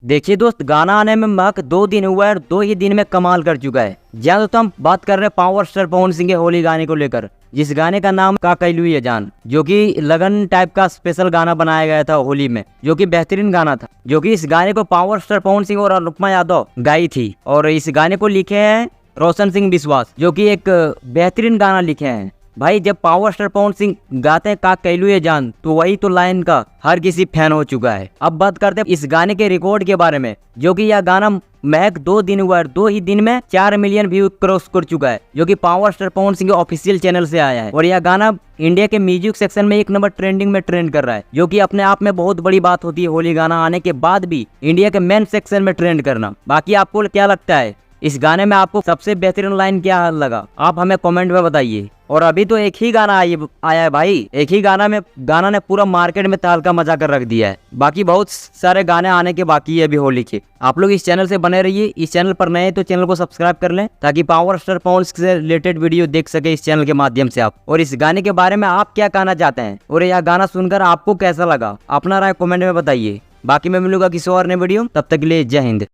देखिए दोस्त, गाना आने में महज 2 दिन हुआ है और 2 ही दिन में कमाल कर चुका है। जी हाँ दोस्तों, हम बात कर रहे हैं पावर स्टार पवन सिंह के होली गाने को लेकर, जिस गाने का नाम का कैलू ये जान, जो कि लगन टाइप का स्पेशल गाना बनाया गया था होली में, जो कि बेहतरीन गाना था। जो कि इस गाने को पावर स्टार पवन सिंह और अनुपमा यादव गाई थी, और इस गाने को लिखे हैं रोशन सिंह विश्वास, जो कि एक बेहतरीन गाना लिखे हैं। भाई, जब पावर स्टार पवन सिंह गाते हैं का कैलू ये जान, तो वही तो लाइन का हर किसी फैन हो चुका है। अब बात करते हैं इस गाने के रिकॉर्ड के बारे में, जो कि यह गाना महज 2 दिन हुआ है, 2 ही दिन में 4 मिलियन व्यू क्रॉस कर चुका है, जो कि पावर स्टार पवन सिंह के ऑफिशियल चैनल से आया है। और यह गाना इंडिया के म्यूजिक सेक्शन में 1 नंबर ट्रेंडिंग में ट्रेंड कर रहा है, जो कि अपने आप में बहुत बड़ी बात होती है होली गाना आने के बाद भी इंडिया के मेन सेक्शन में ट्रेंड करना। बाकी आपको क्या लगता है, इस गाने में आपको सबसे बेहतरीन लाइन क्या लगा, आप हमें कमेंट में बताइए। और अभी तो एक ही गाना आया है भाई, एक ही गाना ने पूरा मार्केट में तहलका मचा कर रख दिया है। बाकी बहुत सारे गाने आने के बाकी है अभी होली के। आप लोग इस चैनल से बने रहिए। इस चैनल पर नए तो चैनल को सब्सक्राइब कर लें, ताकि पावर स्टार पवन सिंह से रिलेटेड वीडियो देख सके इस चैनल के माध्यम से आप। और इस गाने के बारे में आप क्या कहना चाहते हैं, और यह गाना सुनकर आपको कैसा लगा, अपना राय कमेंट में बताइए। बाकी मैं मिलूंगा किसी और नए वीडियो, तब तक के लिए जय हिंद।